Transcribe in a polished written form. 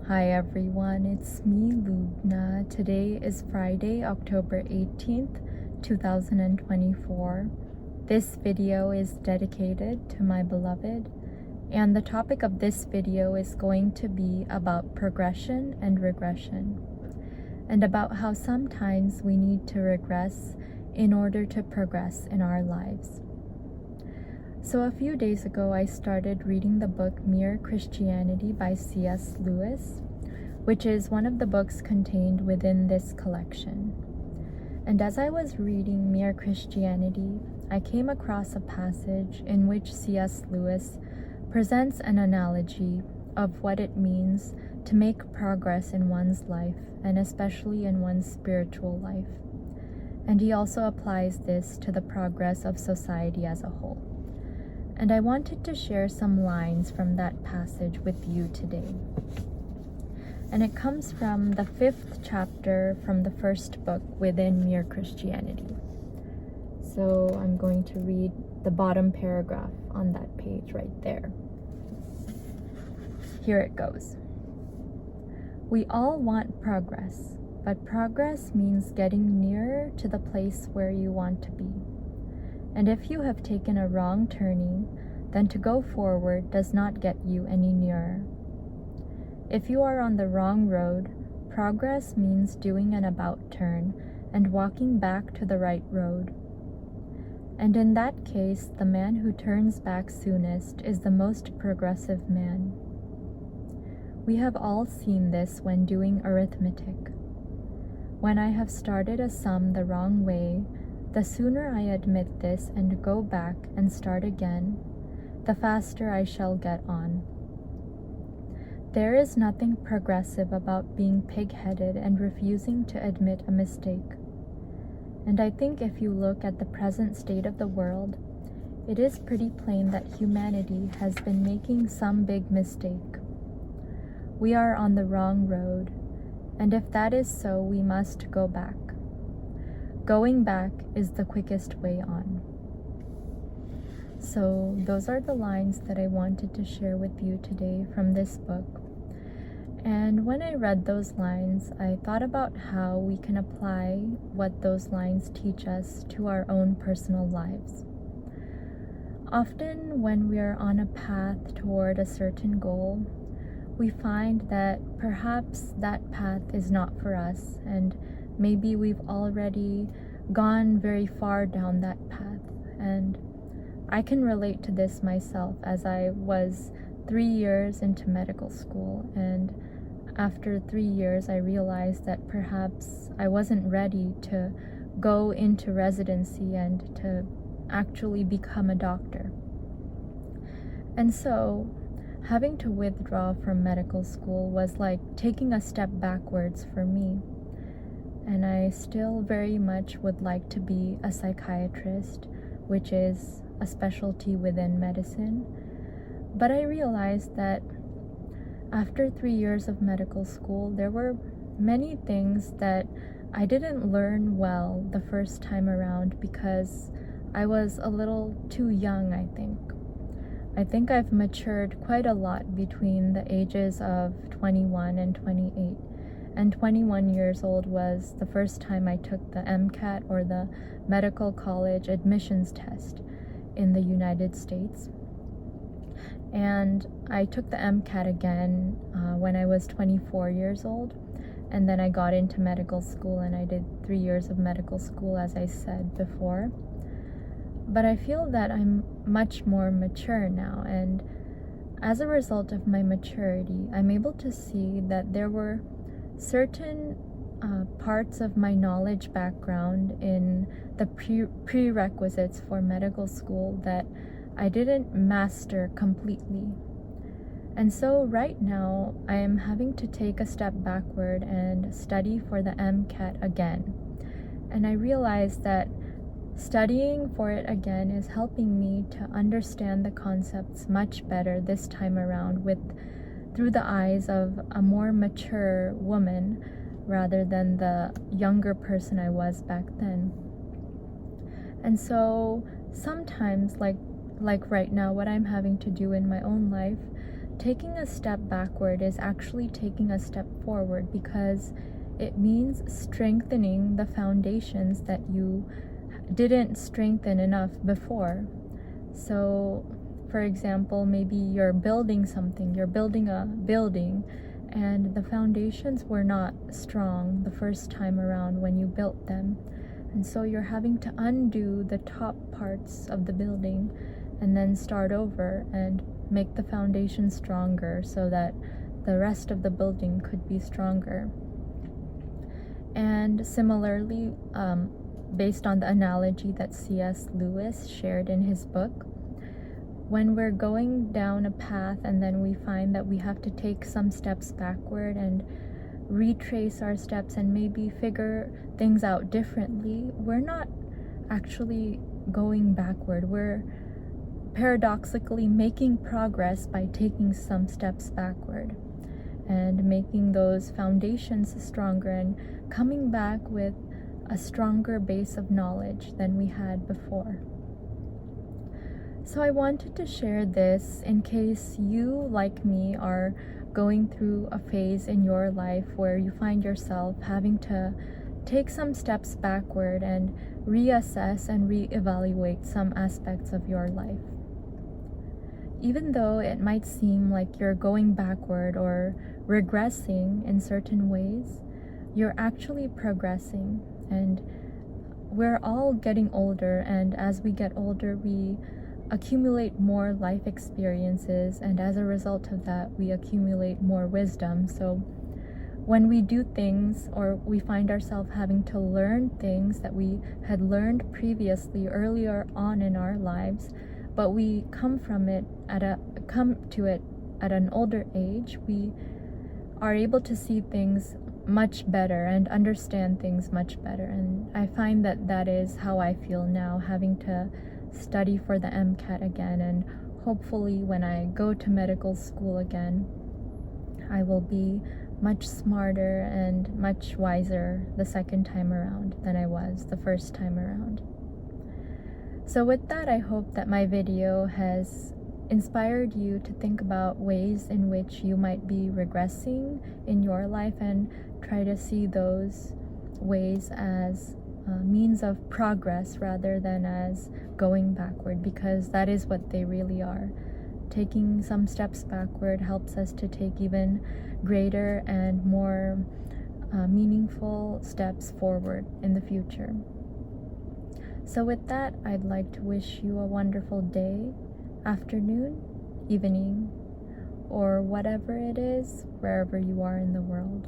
Hi everyone, it's me, Lubna. Today is Friday, October 18th, 2024. This video is dedicated to my beloved, and the topic of this video is going to be about progression and regression, and about how sometimes we need to regress in order to progress in our lives. So a few days ago, I started reading the book Mere Christianity by C.S. Lewis, which is one of the books contained within this collection. And as I was reading Mere Christianity, I came across a passage in which C.S. Lewis presents an analogy of what it means to make progress in one's life, and especially in one's spiritual life. And he also applies this to the progress of society as a whole. And I wanted to share some lines from that passage with you today. And it comes from the 5th chapter from the first book within Mere Christianity. So I'm going to read the bottom paragraph on that page right there. Here it goes. We all want progress, but progress means getting nearer to the place where you want to be. And if you have taken a wrong turning, then to go forward does not get you any nearer. If you are on the wrong road, progress means doing an about turn and walking back to the right road. And in that case, the man who turns back soonest is the most progressive man. We have all seen this when doing arithmetic. When I have started a sum the wrong way, the sooner I admit this and go back and start again, the faster I shall get on. There is nothing progressive about being pig-headed and refusing to admit a mistake. And I think if you look at the present state of the world, it is pretty plain that humanity has been making some big mistake. We are on the wrong road, and if that is so, we must go back. Going back is the quickest way on. So those are the lines that I wanted to share with you today from this book. And when I read those lines, I thought about how we can apply what those lines teach us to our own personal lives. Often when we are on a path toward a certain goal, we find that perhaps that path is not for us, and maybe we've already gone very far down that path. And I can relate to this myself, as I was 3 years into medical school, and after 3 years I realized that perhaps I wasn't ready to go into residency and to actually become a doctor. And so having to withdraw from medical school was like taking a step backwards for me. And I still very much would like to be a psychiatrist, which is a specialty within medicine. But I realized that after 3 years of medical school, there were many things that I didn't learn well the first time around because I was a little too young, I think. I think I've matured quite a lot between the ages of 21 and 28. And 21 years old was the first time I took the MCAT, or the medical college admissions test in the United States. And I took the MCAT again when I was 24 years old. And then I got into medical school, and I did 3 years of medical school, as I said before. But I feel that I'm much more mature now, and as a result of my maturity, I'm able to see that there were certain parts of my knowledge background in the prerequisites for medical school that I didn't master completely. And so right now, I am having to take a step backward and study for the MCAT again. And I realize that studying for it again is helping me to understand the concepts much better this time around, through the eyes of a more mature woman rather than the younger person I was back then. And so sometimes, like right now, what I'm having to do in my own life, taking a step backward is actually taking a step forward, because it means strengthening the foundations that you didn't strengthen enough before. So, for example, maybe you're building something, you're building a building, and the foundations were not strong the first time around when you built them. And so you're having to undo the top parts of the building and then start over and make the foundation stronger so that the rest of the building could be stronger. And similarly, based on the analogy that C.S. Lewis shared in his book, when we're going down a path and then we find that we have to take some steps backward and retrace our steps and maybe figure things out differently, we're not actually going backward. We're paradoxically making progress by taking some steps backward and making those foundations stronger and coming back with a stronger base of knowledge than we had before. So I wanted to share this in case you, like me, are going through a phase in your life where you find yourself having to take some steps backward and reassess and reevaluate some aspects of your life. Even though it might seem like you're going backward or regressing in certain ways, you're actually progressing. And we're all getting older, and as we get older, we accumulate more life experiences, and as a result of that, we accumulate more wisdom. So when we do things, or we find ourselves having to learn things that we had learned previously earlier on in our lives, but we come to it at an older age, we are able to see things much better and understand things much better. And I find that that is how I feel now, having to study for the MCAT again, and hopefully when I go to medical school again, I will be much smarter and much wiser the second time around than I was the first time around. So with that, I hope that my video has inspired you to think about ways in which you might be regressing in your life and try to see those ways as means of progress rather than as going backward, because that is what they really are. Taking some steps backward helps us to take even greater and more meaningful steps forward in the future. So with that, I'd like to wish you a wonderful day, afternoon, evening, or whatever it is, wherever you are in the world.